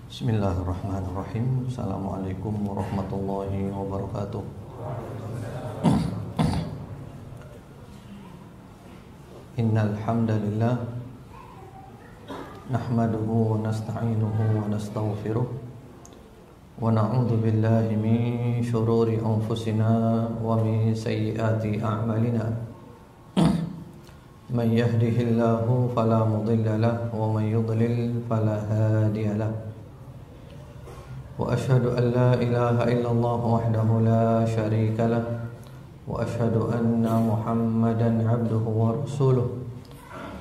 Bismillahirrahmanirrahim. Assalamualaikum warahmatullahi wabarakatuh. Innal hamdalillah nahmaduhu wa nasta'inuhu wa nastaghfiruh wa na'udzu billahi min shururi anfusina wa min sayyiati a'malina. Man yahdihillahu fala mudilla lahu wa man yudlil fala hadiya lahu. وأشهد أن لا إله إلا الله وحده لا شريك له وأشهد أن محمدا عبده ورسوله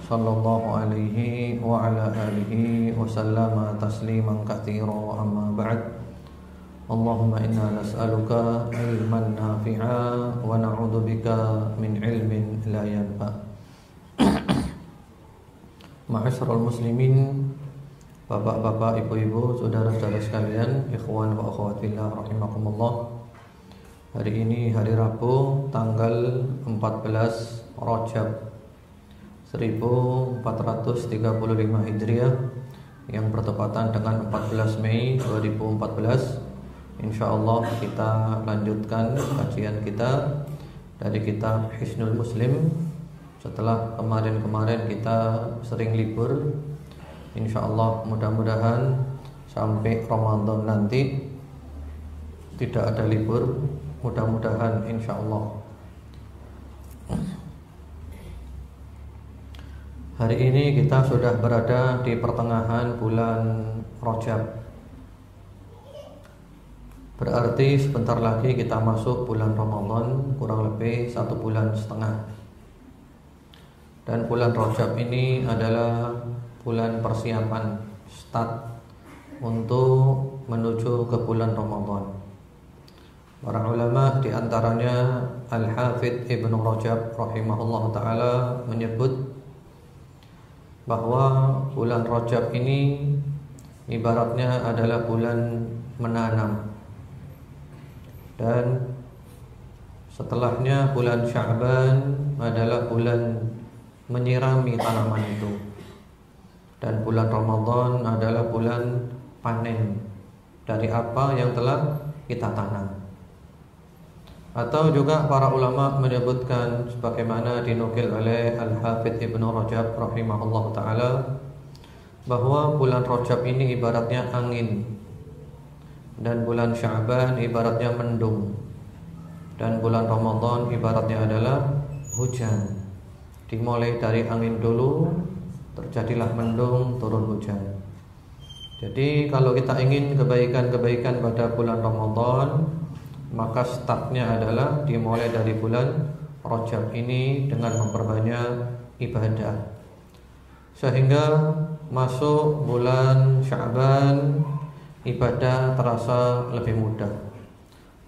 صلى الله عليه وعلى آله وسلم تسليما كثيرا أما بعد اللهم إنا نسألك علما نافعا ونعوذ بك من علم لا ينفع. Ma'asyiral muslimin, Bapak-bapak, ibu-ibu, saudara-saudara sekalian, ikhwan wa akhwat fillah rahimakumullah. Hari ini hari Rabu, tanggal 14 Rajab 1435 Hijriah yang bertepatan dengan 14 Mei 2014. Insyaallah kita lanjutkan kajian kita dari kitab Hisnul Muslim. Setelah kemarin kita sering libur, InsyaAllah mudah-mudahan sampai Ramadan nanti tidak ada libur. Mudah-mudahan InsyaAllah. Hari ini kita sudah berada di pertengahan bulan Rajab. Berarti sebentar lagi kita masuk bulan Ramadan, kurang lebih 1,5 bulan. Dan bulan Rajab ini adalah bulan persiapan, start untuk menuju ke bulan Ramadan. Para ulama diantaranya Al-Hafidh Ibnu Rajab rahimahullah ta'ala menyebut bahwa bulan Rajab ini ibaratnya adalah bulan menanam, dan setelahnya bulan Sya'ban adalah bulan menyirami tanaman itu. Dan bulan Ramadan adalah bulan panen dari apa yang telah kita tanam. Atau juga para ulama menyebutkan sebagaimana dinukil oleh Al-Hafidh Ibnu Rajab rahimahullah ta'ala bahwa bulan Rajab ini ibaratnya angin, dan bulan Sya'ban ibaratnya mendung, dan bulan Ramadan ibaratnya adalah hujan. Dimulai dari angin dulu, terjadilah mendung, turun hujan. Jadi kalau kita ingin kebaikan-kebaikan pada bulan Ramadan, maka startnya adalah dimulai dari bulan Rajab ini dengan memperbanyak ibadah, sehingga masuk bulan Sya'ban ibadah terasa lebih mudah.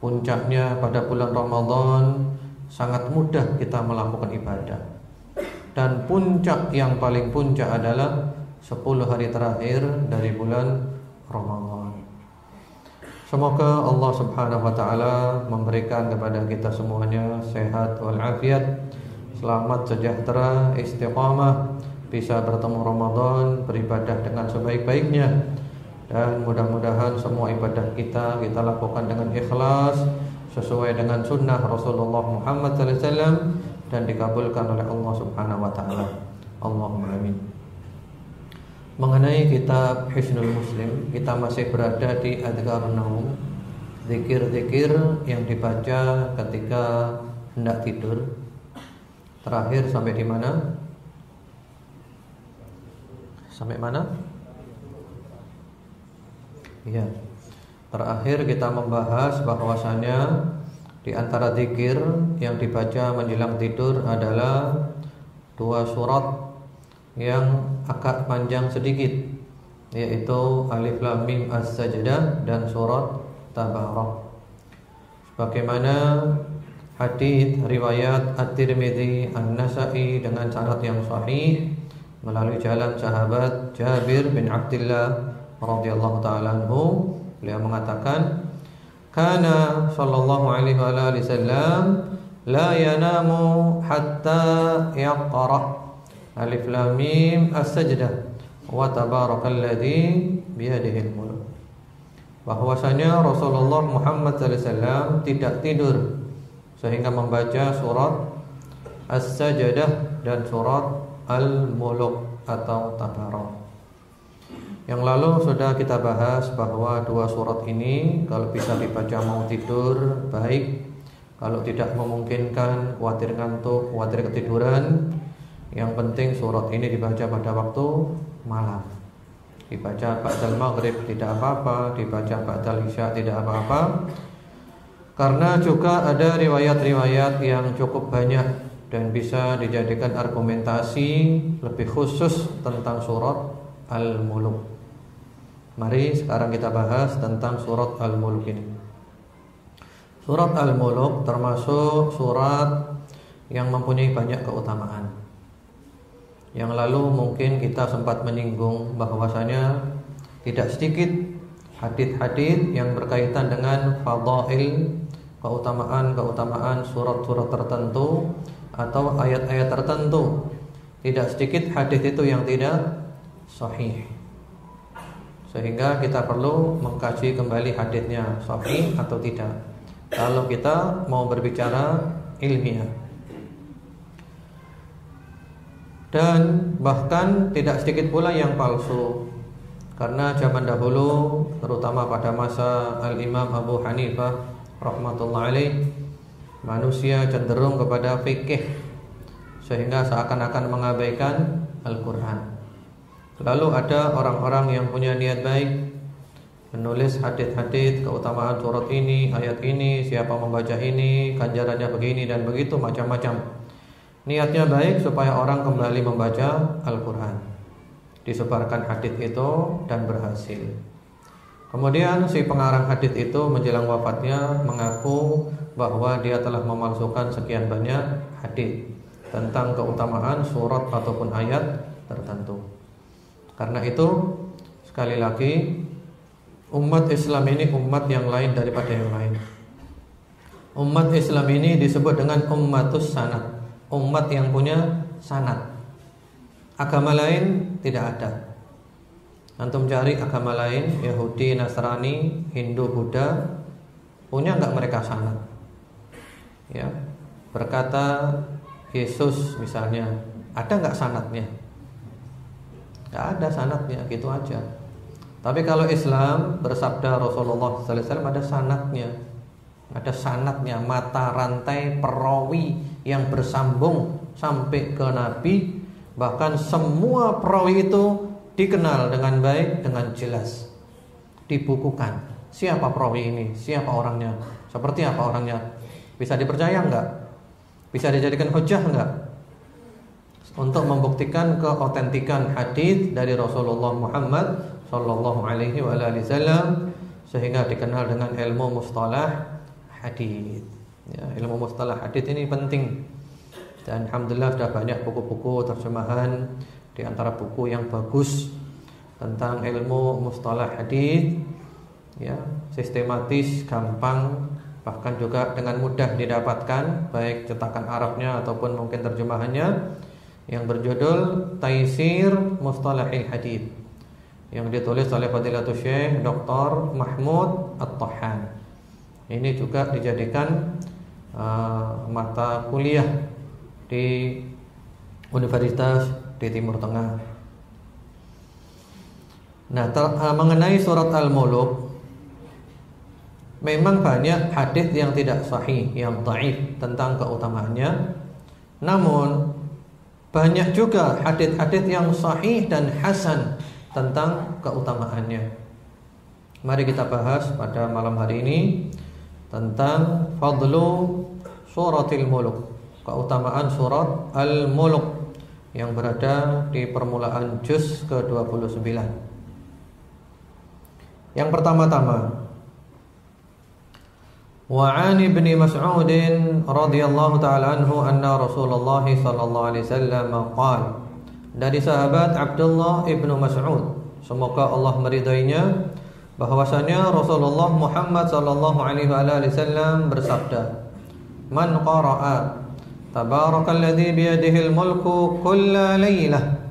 Puncaknya pada bulan Ramadan sangat mudah kita melakukan ibadah. Dan puncak yang paling puncak adalah 10 hari terakhir dari bulan Ramadan. Semoga Allah subhanahu wa ta'ala memberikan kepada kita semuanya sehat walafiat, selamat, sejahtera, istiqamah, bisa bertemu Ramadan, beribadah dengan sebaik-baiknya. Dan mudah-mudahan semua ibadah kita lakukan dengan ikhlas, sesuai dengan sunnah Rasulullah Muhammad SAW, dan dikabulkan oleh Allah subhanahu wa ta'ala. Allahumma amin. Mengenai kitab Hisnul Muslim, kita masih berada di Adhkarun Naum, zikir-zikir yang dibaca ketika hendak tidur. Terakhir sampai di mana? Sampai mana? Iya. Terakhir kita membahas bahwasanya di antara zikir yang dibaca menjelang tidur adalah 2 surat yang agak panjang sedikit, yaitu Alif Lam Mim As-Sajdah dan surat Tabarak. Sebagaimana hadis riwayat At-Tirmidzi, An-Nasa'i dengan sanad yang sahih melalui jalan sahabat Jabir bin Abdullah radhiyallahu ta'ala anhu, beliau mengatakan, kana sallallahu alaihi wasallam la yanamu hatta yaqra Alif Lam Mim As-Sajdah wa tabarakalladzi biyadihil mulk. bahwasanya Rasulullah Muhammad SAW tidak tidur sehingga membaca surat As-Sajdah dan surat Al-Mulk atau Tabarak. Yang lalu sudah kita bahas bahwa dua surat ini kalau bisa dibaca mau tidur baik, kalau tidak memungkinkan khawatir ngantuk, khawatir ketiduran, yang penting surat ini dibaca pada waktu malam. Dibaca ba'dal maghrib tidak apa-apa, dibaca ba'dal isya tidak apa-apa. Karena juga ada riwayat-riwayat yang cukup banyak dan bisa dijadikan argumentasi lebih khusus tentang surat Al-Mulk. Mari sekarang kita bahas tentang surat Al-Mulk ini. Surat Al-Mulk termasuk surat yang mempunyai banyak keutamaan. Yang lalu mungkin kita sempat menyinggung bahwasanya tidak sedikit hadits-hadits yang berkaitan dengan fadail, keutamaan-keutamaan surat-surat tertentu atau ayat-ayat tertentu. Tidak sedikit hadits itu yang tidak sahih. Sehingga kita perlu mengkaji kembali haditsnya sahih atau tidak kalau kita mau berbicara ilmiah. Dan bahkan tidak sedikit pula yang palsu. Karena zaman dahulu, terutama pada masa Al-Imam Abu Hanifah rahmatullah alaih, manusia cenderung kepada fikih sehingga seakan-akan mengabaikan Al-Quran. Lalu ada orang-orang yang punya niat baik, menulis hadits-hadits keutamaan surat ini, ayat ini, siapa membaca ini, ganjarannya begini dan begitu, macam-macam. Niatnya baik supaya orang kembali membaca Al-Quran. Disebarkan hadits itu dan berhasil. Kemudian si pengarang hadits itu menjelang wafatnya mengaku bahwa dia telah memalsukan sekian banyak hadits tentang keutamaan surat ataupun ayat tertentu. Karena itu sekali lagi umat Islam ini umat yang lain daripada yang lain. Umat Islam ini disebut dengan ummatus sanad, umat yang punya sanad. Agama lain tidak ada. Antum cari agama lain, Yahudi, Nasrani, Hindu, Buddha, punya enggak mereka sanad? Ya. Berkata Yesus misalnya, ada enggak sanadnya? Enggak ada sanadnya, gitu aja. Tapi kalau Islam bersabda Rasulullah sallallahu alaihi wasallam ada sanadnya. Ada sanadnya, mata rantai perawi yang bersambung sampai ke Nabi. Bahkan semua perawi itu dikenal dengan baik, dengan jelas, dibukukan. Siapa perawi ini? Siapa orangnya? Seperti apa orangnya? Bisa dipercaya enggak? Bisa dijadikan hujah enggak? Untuk membuktikan keotentikan hadis dari Rasulullah Muhammad sallallahu alaihi wasallam, sehingga dikenal dengan ilmu mustalah hadis. Ya, ilmu mustalah hadis ini penting. Dan alhamdulillah sudah banyak buku-buku terjemahan, di antara buku yang bagus tentang ilmu mustalah hadis, ya, sistematis, gampang, bahkan juga dengan mudah didapatkan, baik cetakan Arabnya ataupun mungkin terjemahannya, yang berjudul Taisir Mustalahil Hadis, yang ditulis oleh Fadilatul Syekh Dr. Mahmud At-Tahan. Ini juga dijadikan mata kuliah di Universitas di Timur Tengah. Nah, mengenai surat Al-Mulk, memang banyak hadis yang tidak sahih, yang dhaif tentang keutamaannya. Namun banyak juga hadis-hadis yang sahih dan hasan tentang keutamaannya. Mari kita bahas pada malam hari ini tentang fadlu suratil mulk, keutamaan surat Al-Mulk yang berada di permulaan juz ke-29. Yang pertama-tama, wa 'an Ibnu Mas'ud radhiyallahu ta'ala anhu anna Rasulullah sallallahu alaihi wasallam qala, dari sahabat Abdullah Ibnu Mas'ud, semoga Allah meridainya, bahwasanya Rasulullah Muhammad sallallahu alaihi wasallam bersabda, man qara'a tabarakalladzi biyadihil mulku kulla lailah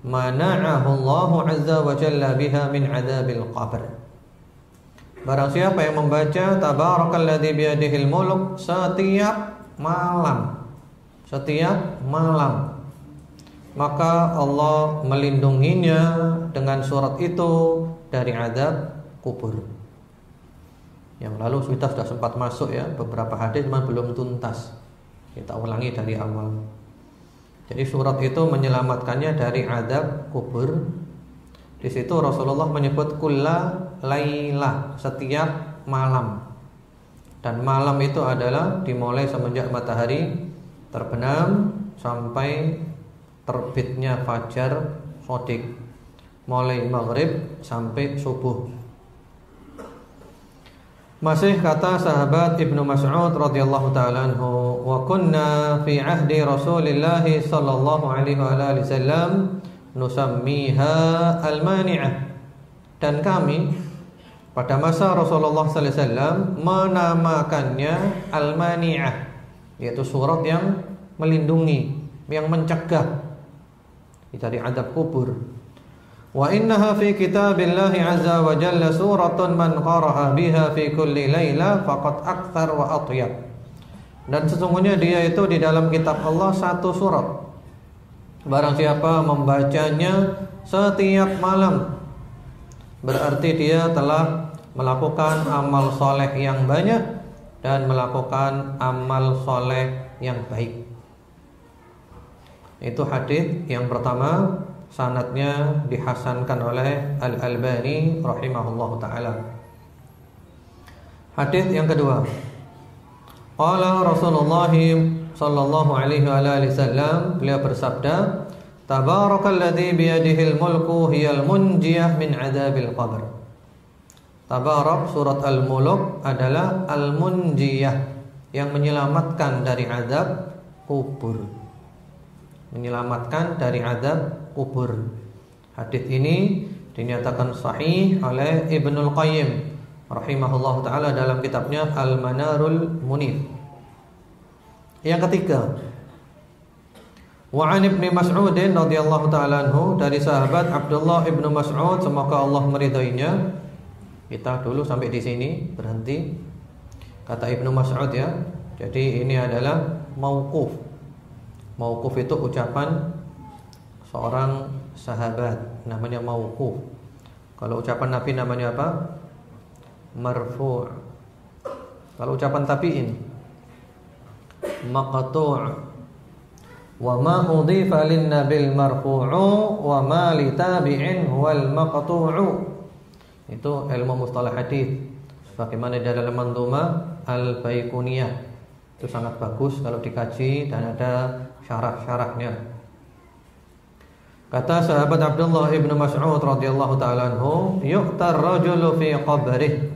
mana'ahu Allah azza wa jalla biha min adzabil qabr. Barang siapa yang membaca Tabarakalladzi biyadihil mulk setiap malam, maka Allah melindunginya dengan surat itu dari azab kubur. Yang lalu sudah sempat masuk ya beberapa hadis, cuma belum tuntas. Kita ulangi dari awal. Jadi surat itu menyelamatkannya dari azab kubur. Di situ Rasulullah menyebut kulla lailah, setiap malam. Dan malam itu adalah dimulai semenjak matahari terbenam sampai terbitnya fajar shadiq, mulai maghrib sampai subuh. Masih kata sahabat Ibnu Mas'ud radhiyallahu taala anhu, wa kunna fi ahdi Rasulillah sallallahu alaihi wasallam nusammiha al-mani'ah. Dan kami pada masa Rasulullah sallallahu alaihi wasallam menamakannya al-mani'ah, yaitu surat yang melindungi, yang mencegah dari azab kubur. Wa innaha fi kitabillahi azza wa jalla suratun man qara'a biha fi kulli laila faqad aktsar wa atyab. Dan sesungguhnya dia itu di dalam kitab Allah satu surat. Barang siapa membacanya setiap malam, berarti dia telah melakukan amal soleh yang banyak dan melakukan amal soleh yang baik. Itu hadis yang pertama, sanadnya dihasankan oleh Al-Albani rahimahullahu taala. Hadis yang kedua, qala Rasulullah sallallahu alaihi wasallam, beliau bersabda, Tabarakalladzi biyadihil mulku hiyal munjiyah min adzabil qabr. Tabarak surat Al-Mulk adalah al-munjiyah, yang menyelamatkan dari azab kubur. Menyelamatkan dari azab kubur. Hadis ini dinyatakan sahih oleh Ibnul Qayyim rahimahullahu taala dalam kitabnya Al-Manarul Munif. Yang ketiga, wa an Ibnu Mas'ud radhiyallahu taala anhu, dari sahabat Abdullah Ibnu Mas'ud, semoga Allah meridainya. Kita dulu sampai di sini, berhenti. Kata Ibnu Mas'ud ya. Jadi ini adalah mauquf. Mauquf itu ucapan seorang sahabat, namanya mauquf. Kalau ucapan Nabi namanya apa? Marfu'. Kalau ucapan tabi'in maqtu'. Wa ma udhifa lin nabil marfu'u wa ma li tabi'in wal maqtu'u. Itu ilmu mustalah hadis. Bagaimana di dalam Mandhumah Al-Baiquniyah. Itu sangat bagus kalau dikaji dan ada syarah-syarahnya. Kata sahabat Abdullah Ibnu Mas'ud radhiyallahu taala anhu, yu'tar rajulu fi qabrih.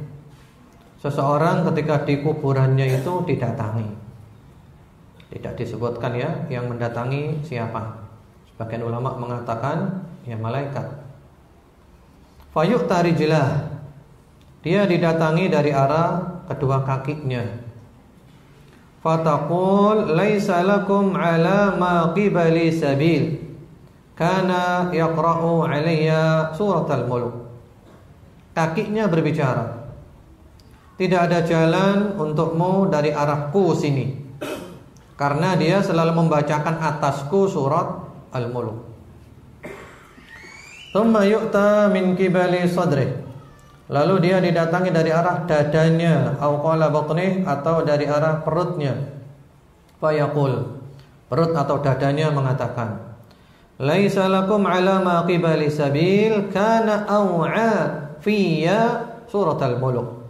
Seseorang ketika di kuburannya itu didatangi. Tidak disebutkan ya yang mendatangi siapa. Sebagian ulama mengatakan ya malaikat. Fayu'tar rijlah. Dia didatangi dari arah kedua kakinya. Fataqul laisa lakum ala ma qibali sabil kana yaqra'u alayya suratal mulk. Kakinya berbicara, tidak ada jalan untukmu dari arahku sini, karena dia selalu membacakan atasku surat Al-Mulk. Thumma yu'ta min qibali sadrih. Lalu dia didatangi dari arah dadanya, au qala batnih, atau dari arah perutnya. Fa yaqul, perut atau dadanya mengatakan, laisa lakum ala ma qibali sabil kana aw'a fiyya surat al-mulk.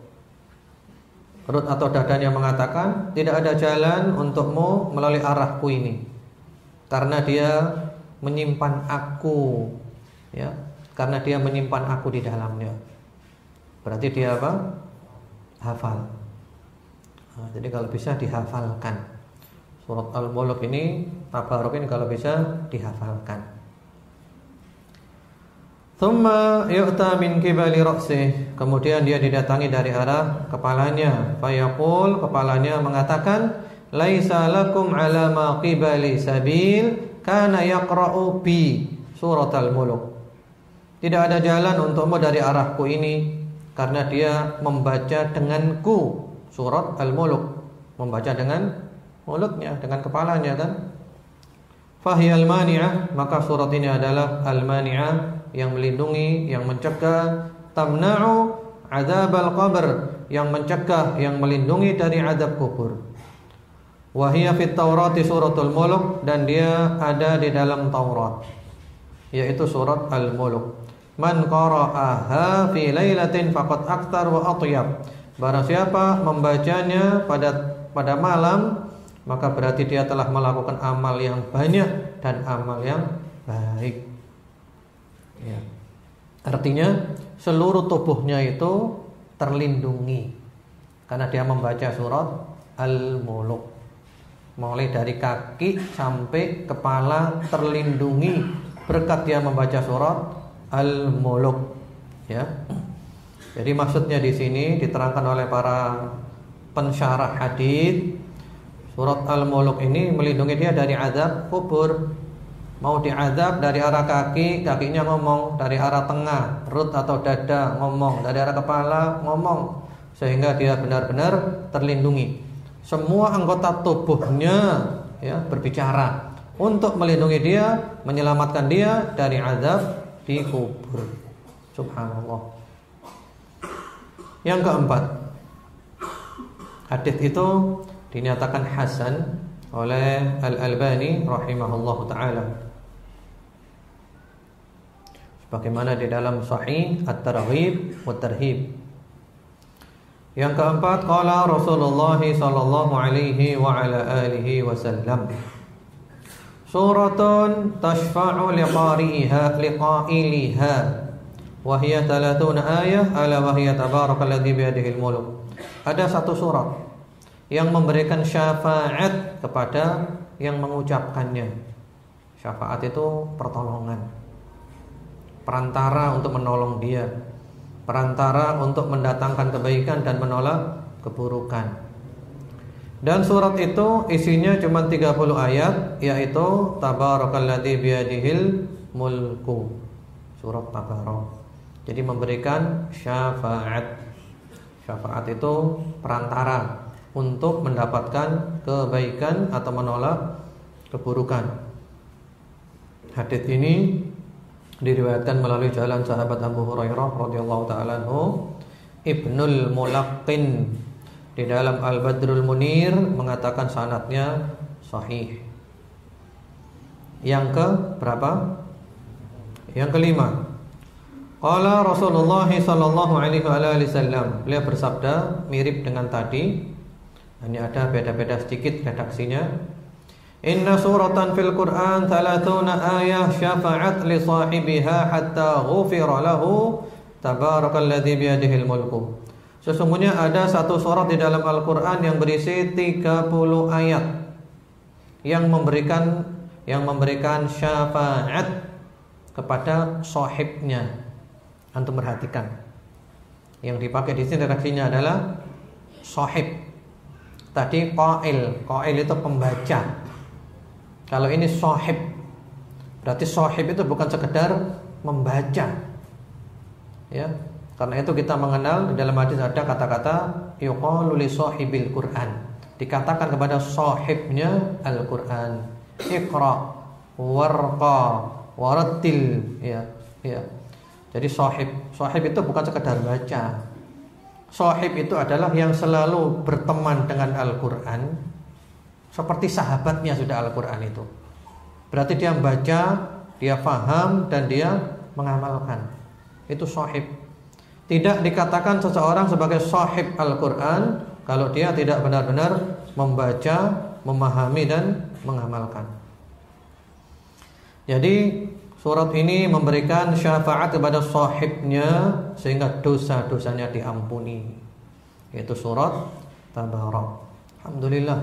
Perut atau dadanya mengatakan, tidak ada jalan untukmu melalui arahku ini, karena dia menyimpan aku, ya, karena dia menyimpan aku di dalamnya. Berarti dia apa? Hafal. Nah, jadi kalau bisa dihafalkan. Surat Al-Mulk ini, Tabarok ini kalau bisa dihafalkan. Thumma yu'ta min qibali ra'sih. Kemudian dia didatangi dari arah kepalanya. Fayaqul, kepalanya mengatakan, laisa lakum ala ma qibali sabil kana yaqra'u bi surat Al-Mulk. Tidak ada jalan untukmu dari arahku ini, karena dia membaca denganku surat Al-Mulk, membaca dengan mulutnya, dengan kepalanya kan. Fahiyal mani'ah, maka surat ini adalah al-mani'ah, yang melindungi, yang mencegah, tamna'u adzabal qabr, yang mencegah, yang melindungi dari azab kubur. Wa hiya fit Taurati suratul Mulk, dan dia ada di dalam Taurat, yaitu surat Al-Mulk. Man qara'aha fi lailatin faqad aktar wa atyab. Barang siapa membacanya pada malam, maka berarti dia telah melakukan amal yang banyak dan amal yang baik. Ya. Artinya seluruh tubuhnya itu terlindungi karena dia membaca surat Al-Mulk. Mulai dari kaki sampai kepala terlindungi berkat dia membaca surat Al-Mulk. Ya. Jadi maksudnya di sini diterangkan oleh para pensyarah hadis, surat Al-Mulk ini melindungi dia dari azab kubur. Mau diazab dari arah kaki, kakinya ngomong, dari arah tengah, perut atau dada ngomong, dari arah kepala ngomong, sehingga dia benar-benar terlindungi. Semua anggota tubuhnya ya berbicara untuk melindungi dia, menyelamatkan dia dari azab di kubur. Subhanallah. Yang keempat, hadis itu dinyatakan hasan oleh Al-Albani rahimahullahu taala, sebagaimana di dalam Sahih At-Targhib wa Tarhib. Yang keempat, qala Rasulullah sallallahu alaihi wa ala alihi wasallam, suratun tashfa'u liqari'iha liqa'iliha wa hiya 30 ayah ala wa hiya tabarakalladzi bi yadihi al-mulk. Ada satu surat yang memberikan syafaat kepada yang mengucapkannya. Syafaat itu pertolongan, perantara untuk menolong dia, perantara untuk mendatangkan kebaikan dan menolak keburukan. Dan surat itu isinya cuma 30 ayat, yaitu tabarakalladzi biyadihil mulku, surat Tabarak. Jadi memberikan syafaat. Syafaat itu perantara untuk mendapatkan kebaikan atau menolak keburukan. Hadis ini diriwayatkan melalui jalan sahabat Abu Hurairah radhiyallahu taala anhu. Ibnul Mulaqqin di dalam Al-Badrul Munir mengatakan sanadnya sahih. Yang ke berapa? Yang kelima. Qala Rasulullah sallallahu alaihi wasallam, beliau bersabda mirip dengan tadi, hanya ada beda-beda sedikit redaksinya. Inna suratan fil Qur'an 30 ayah syafa'at li sahibiha hatta ghufira lahu tabarakalladzi biyadihil mulku. Sesungguhnya ada satu surat di dalam Al-Qur'an yang berisi 30 ayat yang memberikan syafaat kepada sahibnya. Antum perhatikan. Yang dipakai di sini redaksinya adalah sahib. Tadi qail itu pembaca. Kalau ini sahib, berarti sahib itu bukan sekedar membaca. Ya, karena itu kita mengenal di dalam hadis ada kata-kata yuqalu li sahibil Qur'an. Dikatakan kepada sahibnya Al-Qur'an, Iqra warqa warattil, ya. Jadi sahib itu bukan sekedar baca. Sahib itu adalah yang selalu berteman dengan Al-Qur'an, seperti sahabatnya sudah Al-Qur'an itu. Berarti dia membaca, dia faham dan dia mengamalkan. Itu sahib. Tidak dikatakan seseorang sebagai sahib Al-Qur'an kalau dia tidak benar-benar membaca, memahami dan mengamalkan. Jadi surat ini memberikan syafaat kepada sahibnya sehingga dosa-dosanya diampuni. Yaitu surat Tabarak. Alhamdulillah,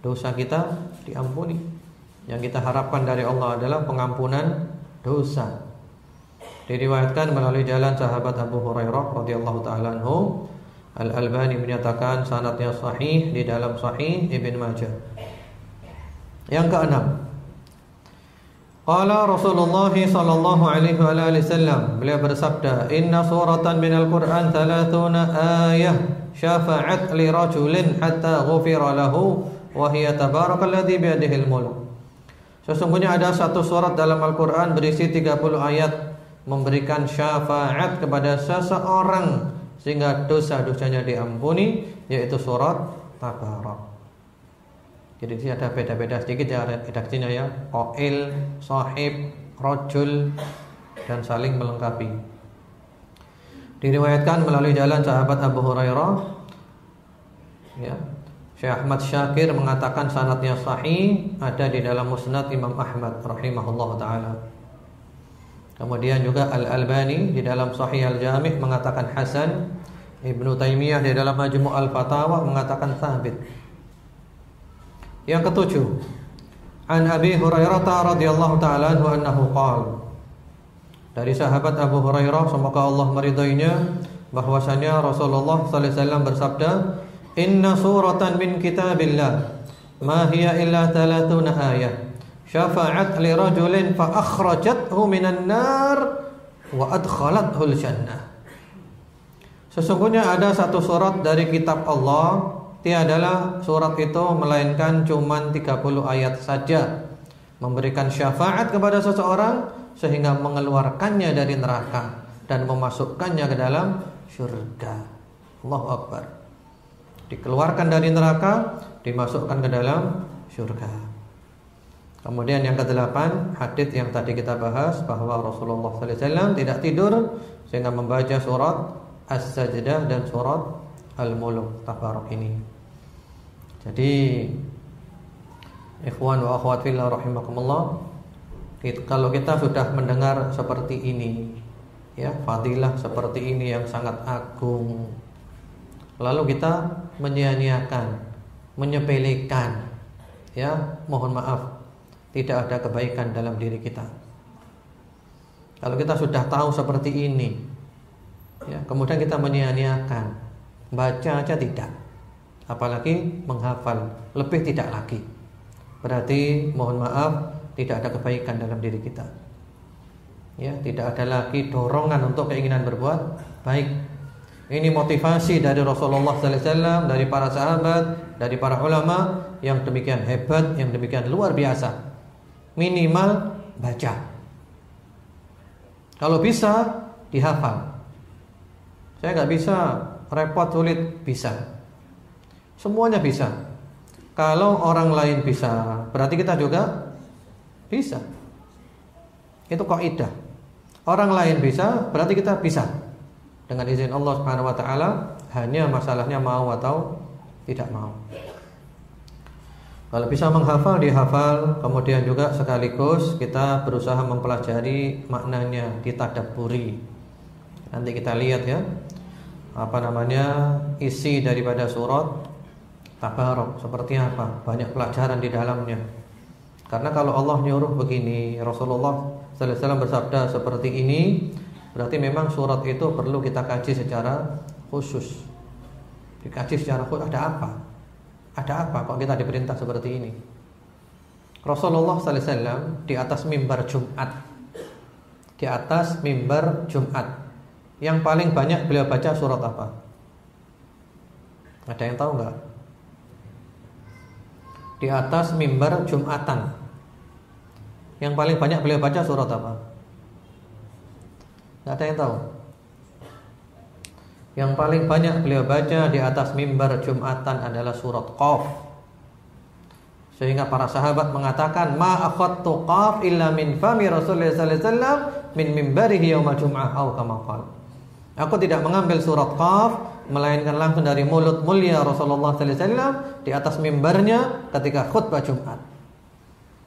dosa kita diampuni. Yang kita harapkan dari Allah adalah pengampunan dosa. Diriwayatkan melalui jalan sahabat Abu Hurairah radhiyallahu taala anhu. Al-Albani menyatakan sanadnya sahih di dalam Sahih Ibn Majah. Yang keenam, Qala Rasulullah sallallahu alaihi wasallam, beliau bersabda, "Inna suratan minal Qur'an 30 ayah syafa'at li rajulin hatta ghufira lahu wa hiya tabarakalladzi bi yadihil mulk." Sesungguhnya ada satu surat dalam Al-Qur'an berisi 30 ayat memberikan syafaat kepada seseorang sehingga dosa-dosanya diampuni, yaitu surat Tabarak. Jadi di sini ada beda-beda sedikit ya redaksinya ya. Qail, sahib, rajul, dan saling melengkapi. Diriwayatkan melalui jalan sahabat Abu Hurairah. Ya. Syekh Ahmad Syakir mengatakan sanadnya sahih, ada di dalam Musnad Imam Ahmad rahimahullah taala. Kemudian juga Al-Albani di dalam Sahih Al-Jami' mengatakan hasan. Ibnu Taimiyah di dalam Majmu' Al-Fatawa mengatakan tsabit. Yang ketujuh, An Abi Hurairah radhiyallahu ta'ala anhu qala, dari sahabat Abu Hurairah semoga Allah meridainya, bahwasanya Rasulullah sallallahu alaihi wasallam bersabda, "Inna suratan min kitabillah ma hiya illa 30 ayah syafa'at li rajulin fa akhrajathu minan nar wa adkhalathu al-jannah." Sesungguhnya ada satu surat dari kitab Allah, tiadalah surat itu melainkan cuman 30 ayat saja, memberikan syafaat kepada seseorang sehingga mengeluarkannya dari neraka dan memasukkannya ke dalam surga. Allahu Akbar. Dikeluarkan dari neraka, dimasukkan ke dalam surga. Kemudian yang ke-8, hadits yang tadi kita bahas bahwa Rasulullah sallallahu alaihi wasallam tidak tidur sehingga membaca surat As-Sajdah dan surat Al-Mulk Tabarak ini. Jadi ikhwan wa akhwat fillah rahimakumullah, kalau kita sudah mendengar seperti ini ya, fadilah seperti ini yang sangat agung, lalu kita menyia-nyiakan, menyepelekan, ya mohon maaf, tidak ada kebaikan dalam diri kita. Kalau kita sudah tahu seperti ini ya, kemudian kita menyia-nyiakan, baca aja tidak, apalagi menghafal, lebih tidak lagi, berarti mohon maaf tidak ada kebaikan dalam diri kita. Ya, tidak ada lagi dorongan untuk keinginan berbuat baik. Ini motivasi dari Rasulullah sallallahu alaihi wasallam, dari para sahabat, dari para ulama yang demikian hebat, yang demikian luar biasa. Minimal baca. Kalau bisa dihafal. Saya nggak bisa, repot sulit, bisa. Semuanya bisa. Kalau orang lain bisa, berarti kita juga bisa. Itu kaidah. Orang lain bisa, berarti kita bisa. Dengan izin Allah Subhanahu wa taala, hanya masalahnya mau atau tidak mau. Kalau bisa menghafal, dihafal. Kemudian juga sekaligus kita berusaha mempelajari maknanya, ditadabburi. Nanti kita lihat ya, isi daripada surat Tabarak seperti apa, banyak pelajaran di dalamnya. Karena kalau Allah nyuruh begini, Rasulullah sallallahu alaihi wasallam bersabda seperti ini, berarti memang surat itu perlu kita kaji secara khusus. Dikaji secara khusus, ada apa? Ada apa kok kita diperintah seperti ini? Rasulullah sallallahu alaihi wasallam di atas mimbar Jumat. Di atas mimbar Jumat. Yang paling banyak beliau baca surat apa? Ada yang tahu enggak? Di atas mimbar Jumatan, yang paling banyak beliau baca surat apa? Tidak ada yang tahu. Yang paling banyak beliau baca di atas mimbar Jumatan adalah surat Qaf. Sehingga para sahabat mengatakan, ma akhadtu Qaf illa min fami Rasulullah sallallahu alaihi wasallam min mimbarihi yaumil jum'ah atau kama qala. Aku tidak mengambil surat Qaf melainkan langsung dari mulut mulia Rasulullah sallallahu alaihi wasallam di atas mimbarnya ketika khutbah Jumat.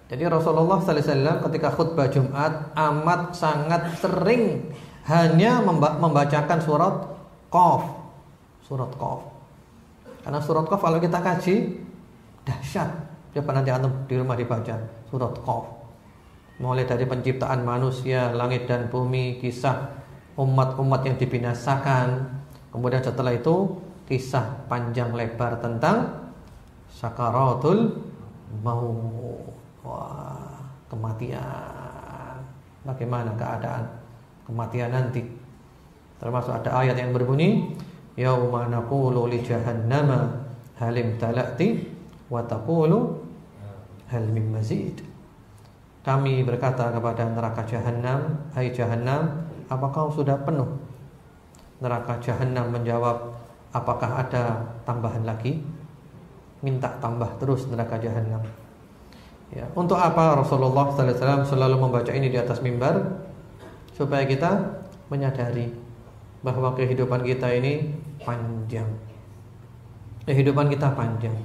Jadi Rasulullah sallallahu alaihi wasallam ketika khutbah Jumat amat sangat sering hanya membacakan surat Qaf. Surat Qaf. Karena surat Qaf kalau kita kaji dahsyat. Coba nanti antum di rumah dibaca surat Qaf. Mulai dari penciptaan manusia, langit dan bumi, kisah umat-umat yang dibinasakan. Kemudian setelah itu kisah panjang lebar tentang sakaratul maut. Wah, kematian. bagaimana keadaan kematian nanti. Termasuk ada ayat yang berbunyi, yauma naqulu li jahannama halim talati wa taqulu hal min mazid. Kami berkata kepada neraka jahanam, hai jahanam, apakah sudah penuh? Neraka jahanam menjawab, apakah ada tambahan lagi? Minta tambah terus neraka jahanam. Ya, untuk apa Rasulullah sallallahu alaihi wasallam selalu membaca ini di atas mimbar? Supaya kita menyadari bahwa kehidupan kita ini panjang. Kehidupan kita panjang.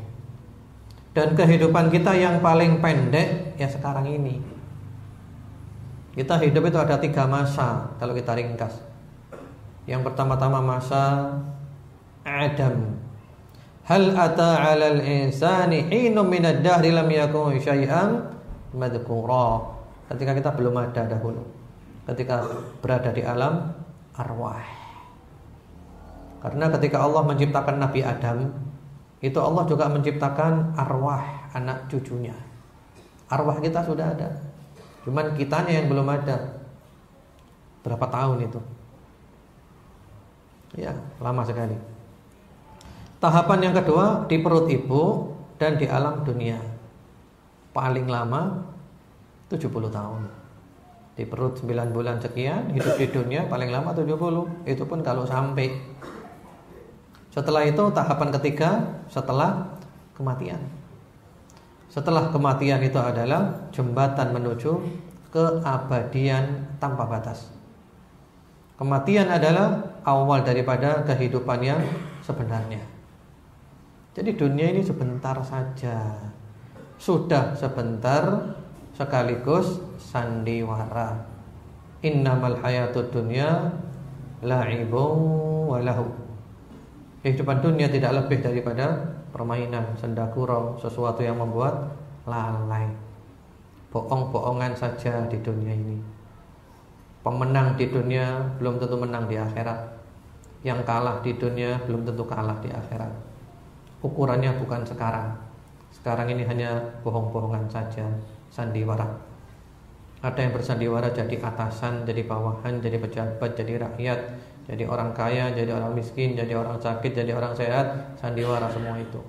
Dan kehidupan kita yang paling pendek ya sekarang ini. Kita hidup itu ada 3 masa kalau kita ringkas. Yang pertama-tama masa Adam. Hal ata 'alal insani hinum minad dahri lam yakun syai'an madhkura. Ketika kita belum ada dahulu. Ketika berada di alam arwah. Karena ketika Allah menciptakan Nabi Adam, itu Allah juga menciptakan arwah anak cucunya. Arwah kita sudah ada. Cuman kitanya yang belum ada. Berapa tahun itu? Ya, lama sekali. Tahapan yang kedua di perut ibu dan di alam dunia. Paling lama 70 tahun. Di perut 9 bulan sekian, hidup di dunia paling lama 70. Itu pun kalau sampai. Setelah itu tahapan ketiga setelah kematian. Setelah kematian itu adalah jembatan menuju keabadian tanpa batas. Kematian adalah awal daripada kehidupan yang sebenarnya. Jadi dunia ini sebentar saja. Sudah sebentar sekaligus sandiwara. Innamal hayatud dunya la'ibun wa lahu. Kehidupan dunia tidak lebih daripada permainan, senda gurau, sesuatu yang membuat lalai. Bohong-bohongan saja di dunia ini. Pemenang di dunia belum tentu menang di akhirat. Yang kalah di dunia belum tentu kalah di akhirat. Ukurannya bukan sekarang. Sekarang ini hanya bohong-bohongan saja, sandiwara. Ada yang bersandiwara jadi atasan, jadi bawahan, jadi pejabat, jadi rakyat, jadi orang kaya, jadi orang miskin, jadi orang sakit, jadi orang sehat. Sandiwara semua itu.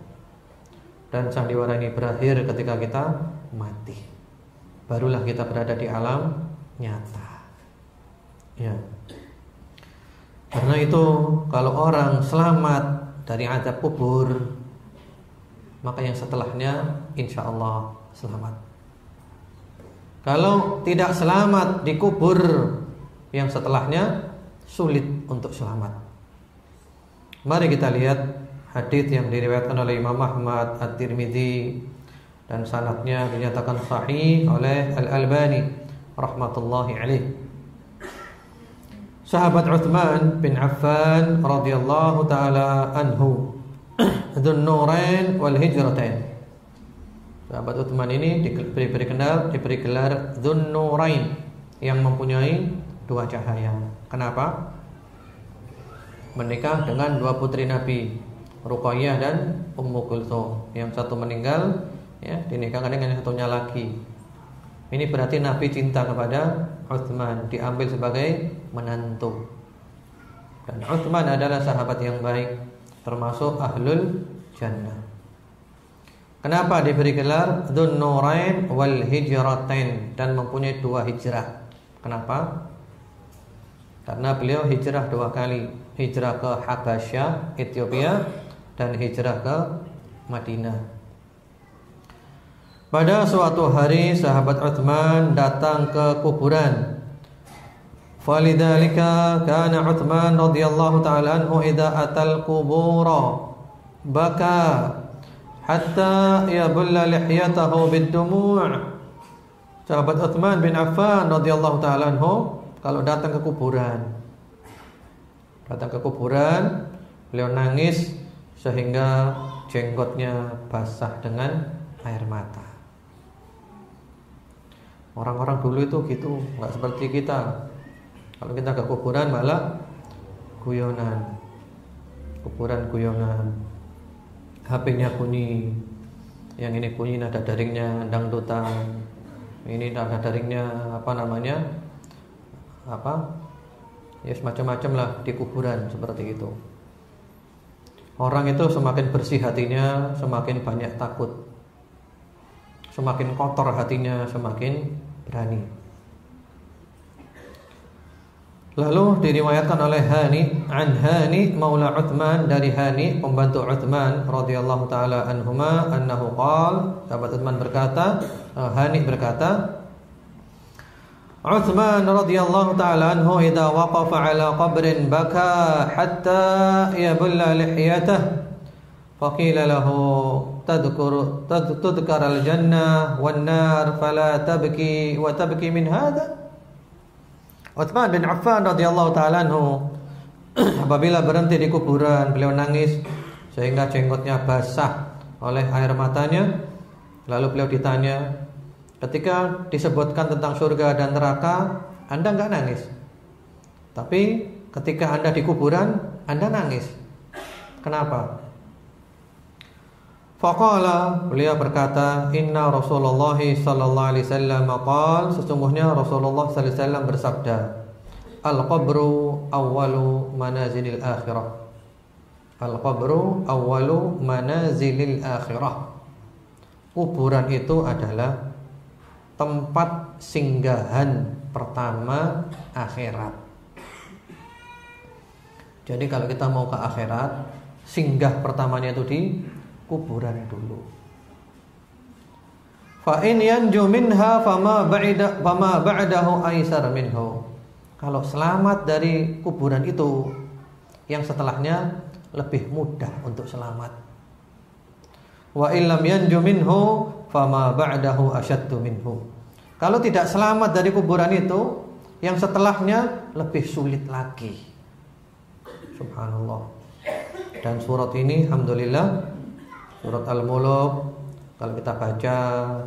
Dan sandiwara ini berakhir ketika kita mati. Barulah kita berada di alam nyata. Ya. Karena itu kalau orang selamat dari azab kubur, maka yang setelahnya insya Allah selamat. Kalau tidak selamat di kubur, yang setelahnya sulit untuk selamat. Mari kita lihat hadis yang diriwayatkan oleh Imam Ahmad At-Tirmidzi dan sanadnya dinyatakan sahih oleh Al-Albani rahmatullahi alaih. Sahabat Utsman bin Affan radhiyallahu taala anhu, Dzun Nurain wal Hijratain. Sahabat Utsman ini diberi gelar Dzun Nurain, yang mempunyai 2 cahaya. Kenapa? Menikah dengan 2 putri Nabi, Ruqayyah dan Ummu Kulthum. Yang satu meninggal, ya, dinikahkan dengan yang satunya lagi. Ini berarti Nabi cinta kepada Utsman, diambil sebagai menantu. Dan Utsman adalah sahabat yang baik, termasuk ahlul jannah. Kenapa diberi gelar Dzun Nurain wal Hijratain, dan mempunyai 2 hijrah? Kenapa? Karena beliau hijrah 2 kali. Hijrah ke Habasyah, Ethiopia, dan hijrah ke Madinah. Pada suatu hari sahabat Utsman datang ke kuburan. Falidzalika kana Utsman radhiyallahu ta'ala anhu idza atal qubura baka hatta yabulla lihyatahu bid-dumu'. Sahabat Utsman bin Affan radhiyallahu ta'ala anhu kalau datang ke kuburan, beliau nangis sehingga jenggotnya basah dengan air mata. Orang-orang dulu itu gitu, nggak seperti kita. Kalau kita ke kuburan malah guyonan, kuburan guyonan. HP-nya bunyi, yang ini bunyi nada daringnya dangdutan, ini nada daringnya ya semacam-macam lah di kuburan seperti itu. Orang itu semakin bersih hatinya, semakin banyak takut. Semakin kotor hatinya, semakin berani. Lalu diriwayatkan oleh Hani Maula Uthman, dari Hani pembantu Uthman radhiyallahu taala anhuma, annahu qala, sahabat Uthman berkata, Hani berkata, Uthman radhiyallahu taala anhu idza waqafa ala qabrin baka hatta yabulla lihiyatahu faqila lahu tadhkar al-jannah wan nar fala tabki wa tabki min hadha. Uthman bin Affan radhiyallahu taala anhu apabila berhenti di kuburan, beliau nangis sehingga jenggotnya basah oleh air matanya. Lalu beliau ditanya, ketika disebutkan tentang surga dan neraka, Anda enggak nangis. Tapi ketika Anda di kuburan, Anda nangis. Kenapa? Faqala, beliau berkata, inna Rasulullah sallallahu alaihi wasallam qala, sesungguhnya Rasulullah sallallahu alaihi wasallam bersabda, al-qabru awwalu manazilil akhirah. Al-qabru awwalu manazilil akhirah. Kuburan itu adalah tempat singgahan pertama akhirat. Jadi kalau kita mau ke akhirat, singgah pertamanya itu di kuburan dulu. Fa in yanju minha fama ba'dahu aisar minhu. Kalau selamat dari kuburan itu, yang setelahnya lebih mudah untuk selamat. Wa illam yanju minhu fama ba'dahu asyaddu minhu. Kalau tidak selamat dari kuburan itu, yang setelahnya lebih sulit lagi. Subhanallah. Dan surat ini alhamdulillah, surat Al-Mulk, kalau kita baca,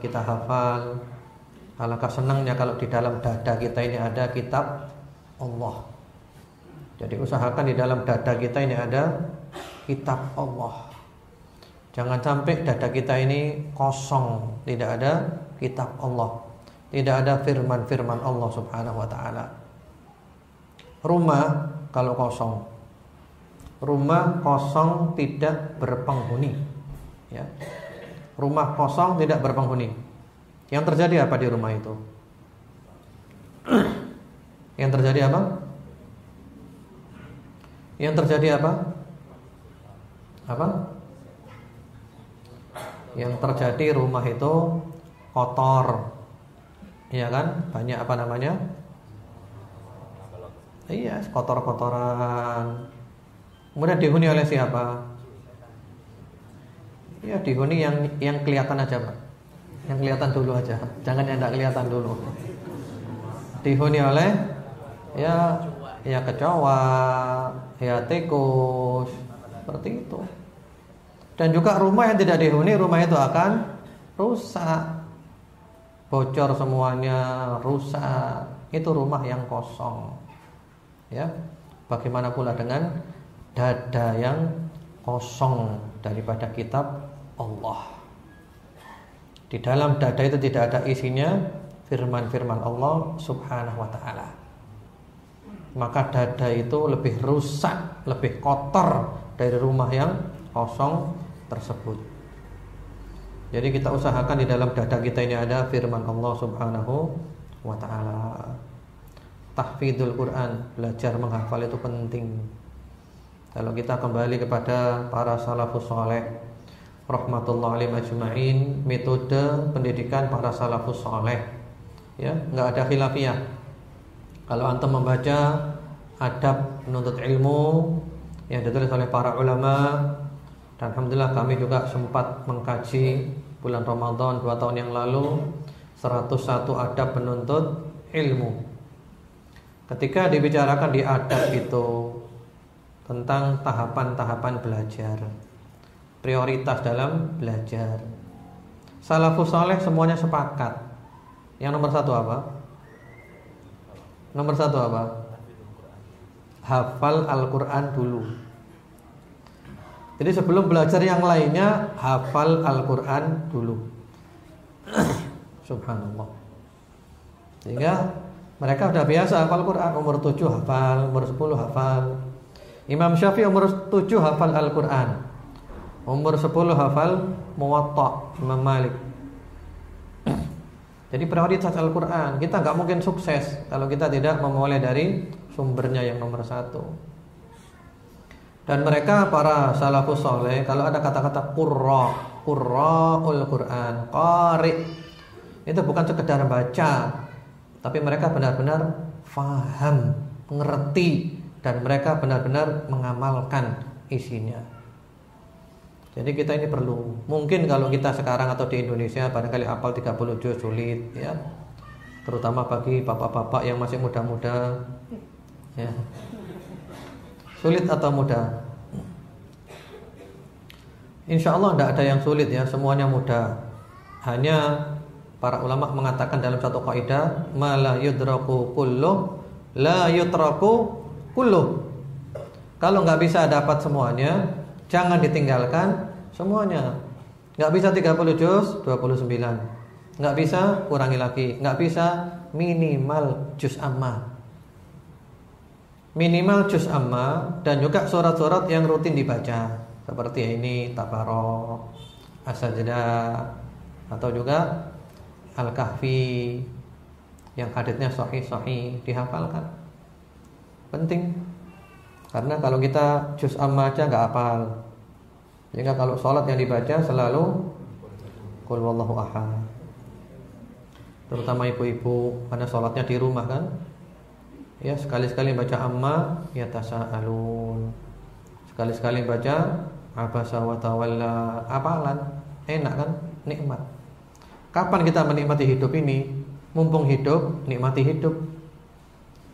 kita hafal, alangkah senangnya kalau di dalam dada kita ini ada kitab Allah. Jadi usahakan di dalam dada kita ini ada kitab Allah. Jangan sampai dada kita ini kosong, tidak ada kitab Allah, tidak ada firman-firman Allah Subhanahu wa taala. Rumah kalau kosong, rumah kosong tidak berpenghuni, ya. Rumah kosong tidak berpenghuni. Yang terjadi apa di rumah itu? Yang terjadi apa? Yang terjadi apa? Apa? Yang terjadi rumah itu kotor, iya kan? Banyak apa namanya? Iya, kotor-kotoran. Kemudian dihuni oleh siapa? Ya dihuni yang kelihatan aja, Pak. Yang kelihatan dulu aja. Jangan yang tidak kelihatan dulu. Dihuni oleh ya kecoa, ya tikus, seperti itu. Dan juga rumah yang tidak dihuni, rumah itu akan rusak, bocor semuanya, rusak. Itu rumah yang kosong. Ya. Bagaimana pula dengan dada yang kosong daripada kitab Allah. Di dalam dada itu tidak ada isinya firman-firman Allah Subhanahu wa taala. Maka dada itu lebih rusak, lebih kotor dari rumah yang kosong tersebut. Jadi kita usahakan di dalam dada kita ini ada firman Allah Subhanahu wa taala. Tahfidzul Quran, belajar menghafal itu penting. Kalau kita kembali kepada para salafus saleh rahmatullahi alaihim ajma'in, metode pendidikan para salafus saleh, ya, enggak ada khilafiyah. Kalau antum membaca adab menuntut ilmu yang ditulis oleh para ulama, dan alhamdulillah kami juga sempat mengkaji bulan Ramadan 2 tahun yang lalu 101 adab menuntut ilmu. Ketika dibicarakan di adab itu tentang tahapan-tahapan belajar, prioritas dalam belajar, salafus saleh semuanya sepakat. Yang nomor satu apa? Nomor satu apa? Hafal Al-Quran dulu. Jadi sebelum belajar yang lainnya, hafal Al-Quran dulu. Subhanallah. Sehingga Mereka udah biasa hafal Quran, umur 7 hafal, umur 10 hafal. Imam Syafi'i umur 7 hafal Al-Quran, umur 10 hafal Muwatta Imam Malik. Jadi prioritas Al-Quran. Kita nggak mungkin sukses kalau kita tidak memulai dari sumbernya yang nomor 1. Dan mereka para salafus soleh, kalau ada kata-kata qurra'ul Quran, qari, itu bukan sekedar baca, tapi mereka benar-benar faham, mengerti, dan mereka benar-benar mengamalkan isinya. Jadi kita ini perlu. Mungkin kalau kita sekarang atau di Indonesia barangkali hafal 30 juz sulit ya. Terutama bagi bapak-bapak yang masih muda-muda ya. Sulit atau mudah? Insya Allah tidak ada yang sulit ya, semuanya mudah. Hanya para ulama mengatakan dalam satu kaidah, ma la yudraku kulluh la yutraku kulluh. Kalau nggak bisa dapat semuanya, jangan ditinggalkan semuanya. Nggak bisa 30 juz, 29. Nggak bisa, kurangi lagi. Nggak bisa, minimal juz amma. Minimal juz amma dan juga surat-surat yang rutin dibaca, seperti ini Tabarok, As-Sajdah, atau juga Al-Kahfi yang haditsnya sahih dihafalkan. Penting. Karena kalau kita juz amma aja nggak hafal, sehingga kalau sholat yang dibaca selalu Qul wallahu ahad. Terutama ibu-ibu, karena sholatnya di rumah kan. Ya, sekali-sekali baca amma yatasaalun. Sekali-sekali baca abasa wa tawalla. Hafalan, enak kan? Nikmat. Kapan kita menikmati hidup ini? Mumpung hidup, nikmati hidup.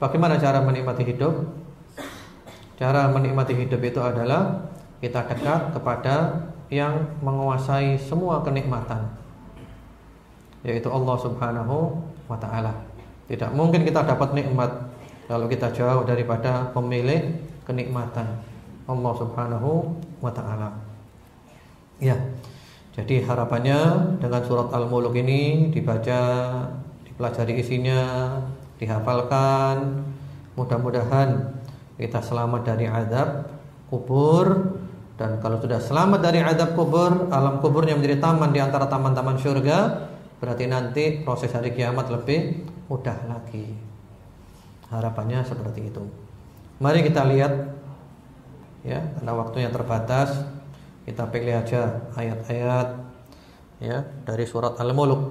Bagaimana cara menikmati hidup? Cara menikmati hidup itu adalah kita dekat kepada yang menguasai semua kenikmatan, yaitu Allah Subhanahu wa ta'ala. Tidak mungkin kita dapat nikmat kalau kita jauh daripada pemilik kenikmatan, Allah Subhanahu wa ta'ala. Ya. Jadi harapannya dengan surat Al-Mulk ini dibaca, dipelajari isinya, dihafalkan, mudah-mudahan kita selamat dari azab kubur. Dan kalau sudah selamat dari azab kubur, alam kuburnya menjadi taman di antara taman-taman surga, berarti nanti proses hari kiamat lebih mudah lagi. Harapannya seperti itu. Mari kita lihat ya, karena waktunya terbatas, kita pilih aja ayat-ayat ya dari surat Al-Mulk.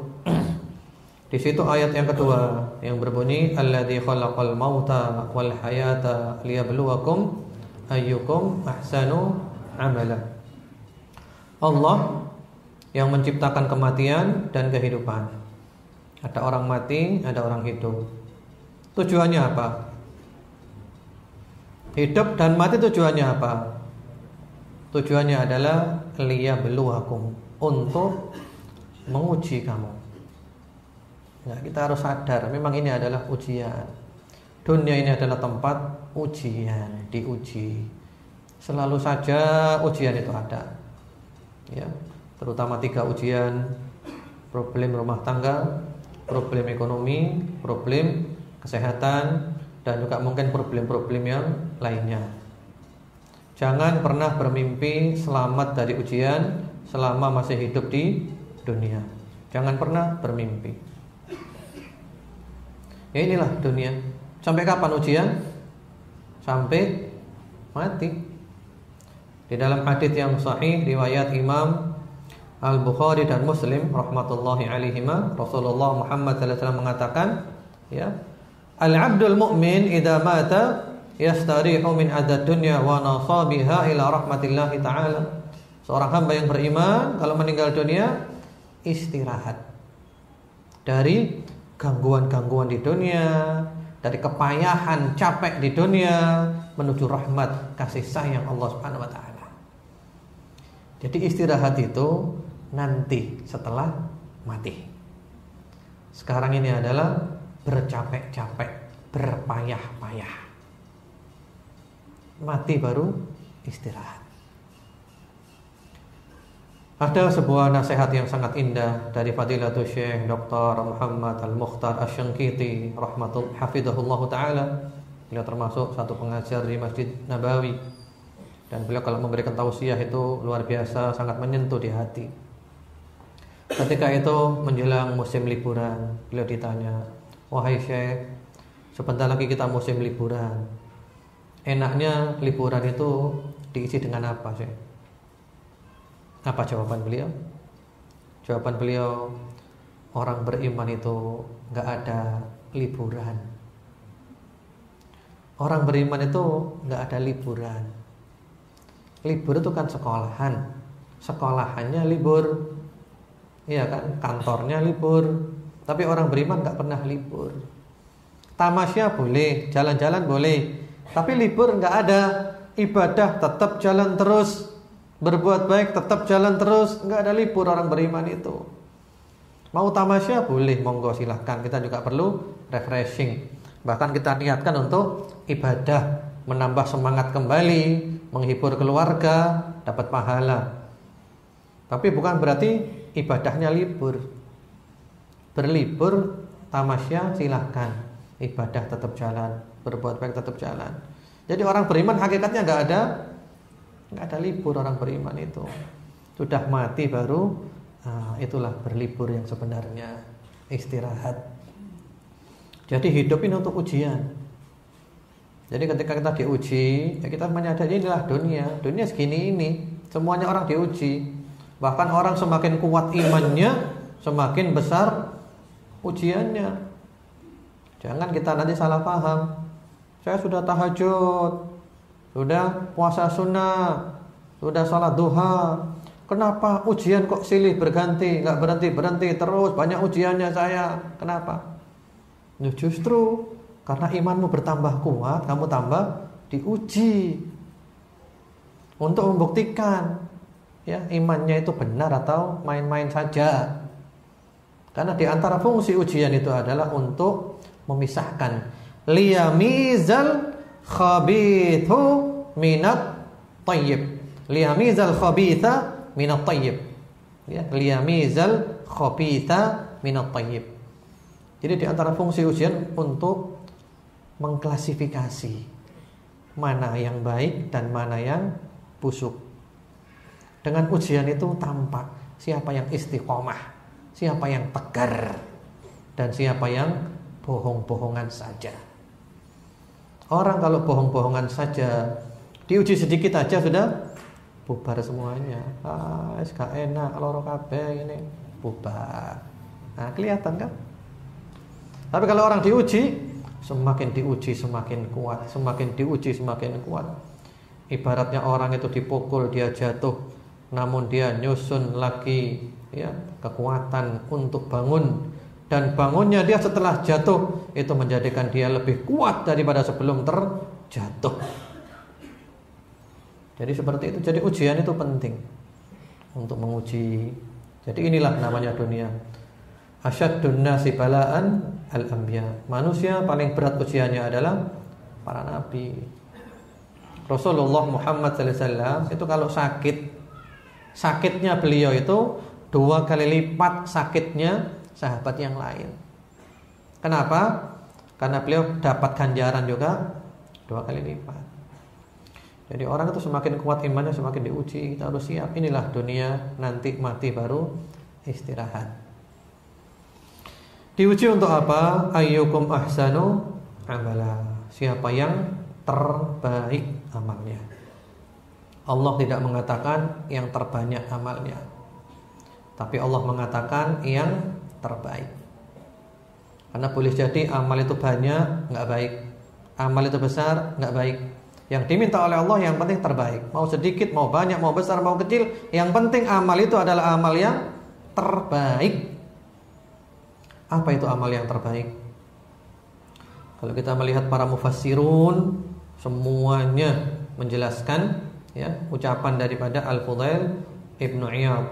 Di situ ayat yang kedua yang berbunyi alladzi khalaqal mauta wal hayata liyabluwakum ayyukum ahsanu amala. Allah yang menciptakan kematian dan kehidupan. Ada orang mati, ada orang hidup. Tujuannya apa? Hidup dan mati tujuannya apa? Tujuannya adalah liyabluwakum, untuk menguji kamu. Nah, kita harus sadar memang ini adalah ujian. Dunia ini adalah tempat ujian, diuji. Selalu saja ujian itu ada. Ya, terutama 3 ujian: problem rumah tangga, problem ekonomi, problem kesehatan, dan juga mungkin problem-problem yang lainnya. Jangan pernah bermimpi selamat dari ujian selama masih hidup di dunia. Jangan pernah bermimpi. Ya inilah dunia. Sampai kapan ujian? Sampai mati. Di dalam hadits yang sahih riwayat Imam Al-Bukhari dan Muslim rahmatullahi alaihima, Rasulullah Muhammad sallallahu alaihi wasallam mengatakan, ya, al-'abdul mu'min idza mata yastarihu min adad dunya wa nasabiha ila rahmatillahi ta'ala. Seorang hamba yang beriman kalau meninggal dunia istirahat dari gangguan-gangguan di dunia, dari kepayahan, capek di dunia, menuju rahmat kasih sayang Allah Subhanahu wa taala. Jadi istirahat itu nanti setelah mati. Sekarang ini adalah bercapek-capek, berpayah-payah. Mati baru istirahat. Ada sebuah nasihat yang sangat indah dari Fadilatul Syekh Dr. Muhammad Al-Mukhtar Asy-Syanqiti hafizahullah taala. Beliau termasuk satu pengajar di Masjid Nabawi, dan beliau kalau memberikan tausiah itu luar biasa, sangat menyentuh di hati. Ketika itu menjelang musim liburan, beliau ditanya, "Wahai Syekh, sebentar lagi kita musim liburan. Enaknya liburan itu diisi dengan apa, Syekh?" Apa jawaban beliau? Jawaban beliau, orang beriman itu gak ada liburan. Orang beriman itu gak ada liburan. Libur itu kan sekolahan, sekolahannya libur, iya kan, kantornya libur. Tapi orang beriman gak pernah libur. Tamasya boleh, jalan-jalan boleh, tapi libur gak ada. Ibadah tetap jalan terus, berbuat baik tetap jalan terus, nggak ada libur orang beriman itu. Mau tamasya boleh, monggo silahkan. Kita juga perlu refreshing. Bahkan kita niatkan untuk ibadah, menambah semangat kembali, menghibur keluarga, dapat pahala. Tapi bukan berarti ibadahnya libur. Berlibur, tamasya silahkan, ibadah tetap jalan, berbuat baik tetap jalan. Jadi orang beriman hakikatnya nggak ada libur. Orang beriman itu sudah mati baru itulah berlibur yang sebenarnya, istirahat. Jadi hidup ini untuk ujian. Jadi ketika kita diuji, ya kita menyadari inilah dunia segini ini, semuanya orang diuji. Bahkan orang semakin kuat imannya, semakin besar ujiannya. Jangan kita nanti salah paham. Saya sudah tahajud, sudah puasa sunnah, sudah salat duha, kenapa ujian kok silih berganti, nggak berhenti terus, banyak ujiannya saya. Kenapa? Ya justru karena imanmu bertambah kuat, kamu tambah diuji untuk membuktikan ya imannya itu benar atau main-main saja. Karena di antara fungsi ujian itu adalah untuk memisahkan liyamizal khabithu minat tayyib. Liyamizal khabitha minat tayyib. Ya, liyamizal khabitha minat tayyib. Jadi di antara fungsi ujian untuk mengklasifikasi mana yang baik dan mana yang busuk. Dengan ujian itu tampak siapa yang istiqomah, siapa yang tegar, dan siapa yang bohong-bohongan saja. Orang kalau bohong-bohongan saja, diuji sedikit aja sudah bubar semuanya. Gak enak, loro kabeh ini, bubar. Nah, kelihatan kan? Tapi kalau orang diuji, semakin diuji semakin kuat, semakin diuji semakin kuat. Ibaratnya orang itu dipukul, dia jatuh, namun dia nyusun lagi ya kekuatan untuk bangun. Dan bangunnya dia setelah jatuh itu menjadikan dia lebih kuat daripada sebelum terjatuh. Jadi seperti itu. Jadi ujian itu penting untuk menguji. Jadi inilah namanya dunia. Asyaddun nasi balaan al-anbiya. Manusia paling berat ujiannya adalah para nabi. Rasulullah Muhammad SAW itu kalau sakitnya beliau itu 2 kali lipat sakitnya sahabat yang lain. Kenapa? Karena beliau dapat ganjaran juga 2 kali lipat. Jadi orang itu semakin kuat imannya semakin diuji. Kita harus siap. Inilah dunia, nanti mati baru istirahat. Diuji untuk apa? Ayyukum ahsanu amala. Siapa yang terbaik amalnya. Allah tidak mengatakan yang terbanyak amalnya, tapi Allah mengatakan yang terbaik. Karena boleh jadi amal itu banyak nggak baik, amal itu besar nggak baik. Yang diminta oleh Allah yang penting terbaik. Mau sedikit, mau banyak, mau besar, mau kecil, yang penting amal itu adalah amal yang terbaik. Apa itu amal yang terbaik? Kalau kita melihat para mufassirun, semuanya menjelaskan ya ucapan daripada Al-Fudail Ibnu Iyad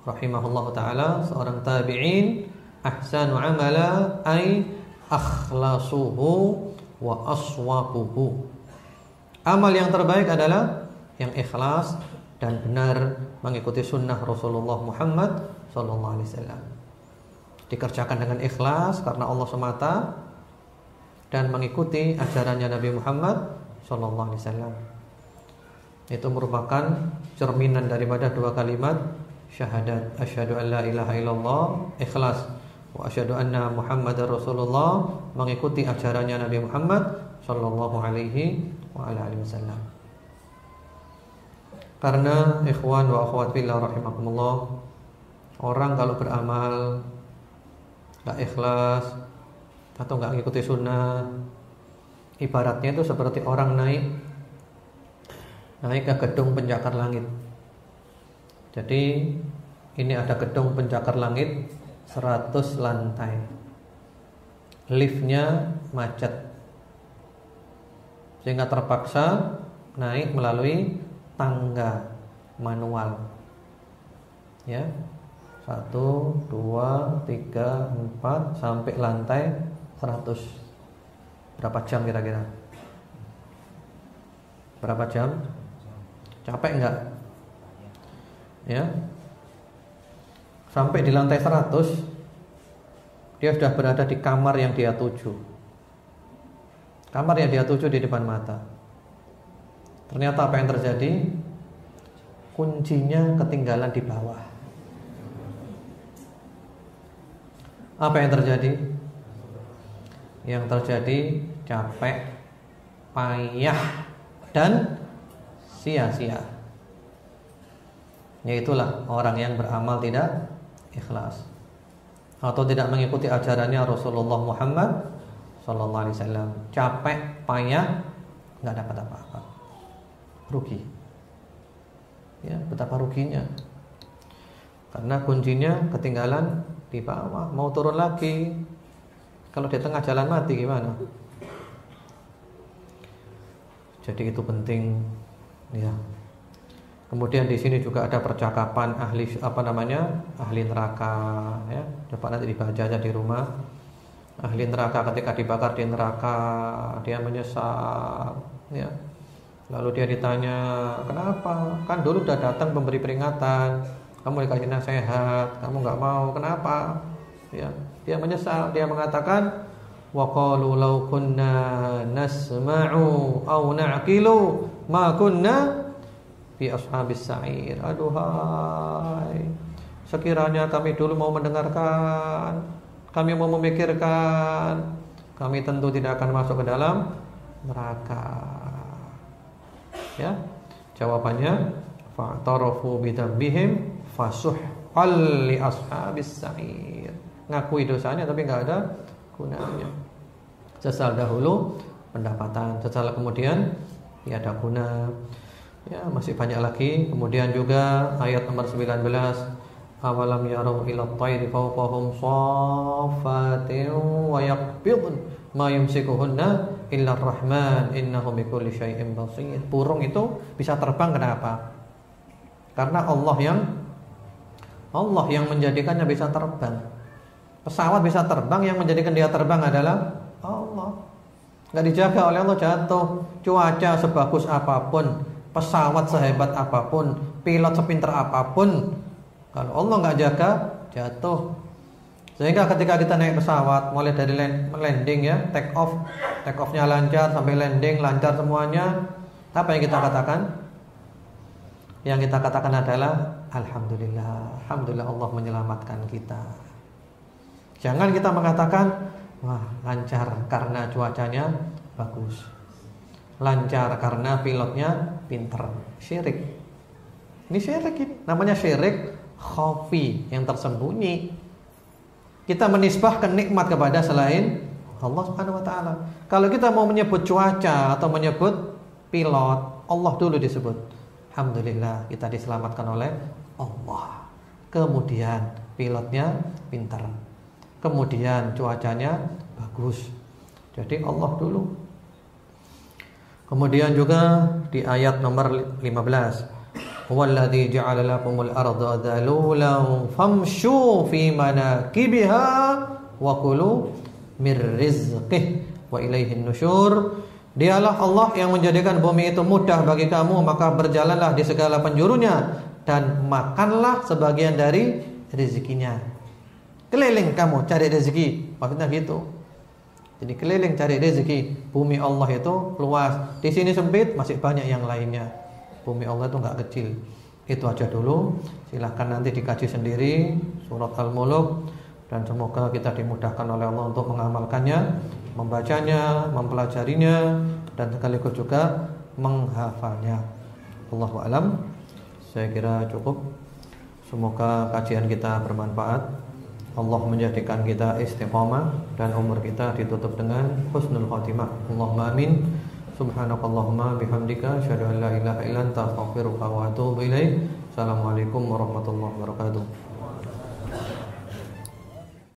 rahimahullah taala, seorang tabi'in, ahsanu amala ay akhlasuhu wa aswaquhu. Amal yang terbaik adalah yang ikhlas dan benar mengikuti sunnah Rasulullah Muhammad SAW. Dikerjakan dengan ikhlas karena Allah semata dan mengikuti ajarannya Nabi Muhammad SAW. Itu merupakan cerminan daripada dua kalimat syahadat, asyhadu an la ilaha illallah, ikhlas, wa asyhadu anna Muhammadar Rasulullah, mengikuti ajarannya Nabi Muhammad sallallahu alaihi wa ala alihi wasallam. Karena ikhwan wa akhwat fillah rahimakumullah, orang kalau beramal enggak ikhlas atau enggak mengikuti sunnah, ibaratnya itu seperti orang naik ke gedung pencakar langit. Jadi ini ada gedung pencakar langit 100 lantai. Liftnya macet, sehingga terpaksa naik melalui tangga manual. Ya, 1, 2, 3, 4 sampai lantai 100. Berapa jam kira-kira? Berapa jam? Capek enggak? Ya. Sampai di lantai 100 dia sudah berada di kamar yang dia tuju. Kamar yang dia tuju di depan mata. Ternyata apa yang terjadi? Kuncinya ketinggalan di bawah. Apa yang terjadi? Yang terjadi capek, payah, dan sia-sia. Yaitulah orang yang beramal tidak ikhlas atau tidak mengikuti ajarannya Rasulullah Muhammad sallallahu alaihi wasallam. Capek, payah, enggak dapat apa-apa. Rugi. Ya, betapa ruginya. Karena kuncinya ketinggalan di bawah, mau turun lagi. Kalau di tengah jalan mati gimana? Jadi itu penting, ya. Kemudian di sini juga ada percakapan ahli ahli neraka, ya. Coba nanti dibaca aja di rumah. Ahli neraka ketika dibakar di neraka, dia menyesal, ya. Lalu dia ditanya, "Kenapa? Kan dulu udah datang pemberi peringatan, kamu dikasih nasihat, kamu enggak mau. Kenapa?" Ya, dia menyesal, dia mengatakan, "Wa qalu law kunna nasma'u aw na'qilu ma kunna fi ashabis sa'ir." Aduhai, sekiranya kami dulu mau mendengarkan, kami mau memikirkan, kami tentu tidak akan masuk ke dalam neraka. Ya, jawabannya fa'tarafu bidzambihim fasuhqal li ashabis sa'ir. Ngakui dosanya tapi enggak ada gunanya. Sesal dahulu pendapatan, sesal kemudian tiada guna. Ya, masih banyak lagi. Kemudian juga ayat nomor 19, awalam yarau ila at-tayri fawqahum shaffatin wa yaqbidun ma yumsikuhunna illa ar-rahman innahu bikulli syai'in basir. Burung itu bisa terbang kenapa? Karena Allah yang menjadikannya bisa terbang. Pesawat bisa terbang, yang menjadikan dia terbang adalah Allah. Enggak dijaga oleh Allah, jatuh. Cuaca sebagus apapun, pesawat sehebat apapun, pilot sepinter apapun, kalau Allah enggak jaga, jatuh. Sehingga ketika kita naik pesawat, mulai dari landing, ya, take off-nya lancar sampai landing lancar semuanya, apa yang kita katakan? Yang kita katakan adalah alhamdulillah, alhamdulillah Allah menyelamatkan kita. Jangan kita mengatakan, wah, lancar karena cuacanya bagus, lancar karena pilotnya pinter. Syirik. Ini syirik ini. Namanya syirik khafi, yang tersembunyi. Kita menisbahkan nikmat kepada selain Allah Subhanahu wa taala. Kalau kita mau menyebut cuaca atau menyebut pilot, Allah dulu disebut. Alhamdulillah kita diselamatkan oleh Allah. Kemudian pilotnya pintar. Kemudian cuacanya bagus. Jadi Allah dulu. Kemudian juga di ayat nomor 15, "Walladzi ja'ala lakumul arda dhalulan famshu fi manakibiha wa kulu mir rizqihi wa ilaihin nusyur." Dialah Allah yang menjadikan bumi itu mudah bagi kamu, maka berjalanlah di segala penjurunya dan makanlah sebagian dari rezekinya. Keliling kamu cari rezeki, maksudnya gitu. Jadi keliling cari rezeki. Bumi Allah itu luas. Di sini sempit, masih banyak yang lainnya. Bumi Allah itu enggak kecil. Itu aja dulu. Silahkan nanti dikaji sendiri surat Al-Mulk, dan semoga kita dimudahkan oleh Allah untuk mengamalkannya, membacanya, mempelajarinya, dan sekaligus juga menghafalnya. Allahu a'lam. Saya kira cukup. Semoga kajian kita bermanfaat. Allah menjadikan kita istiqamah dan umur kita ditutup dengan husnul khatimah. Allahumma amin. Subhanakallahumma bihamdika asyhadu an la ilaha illa anta astaghfiruka wa atubu ilaik. Assalamualaikum warahmatullahi wabarakatuh.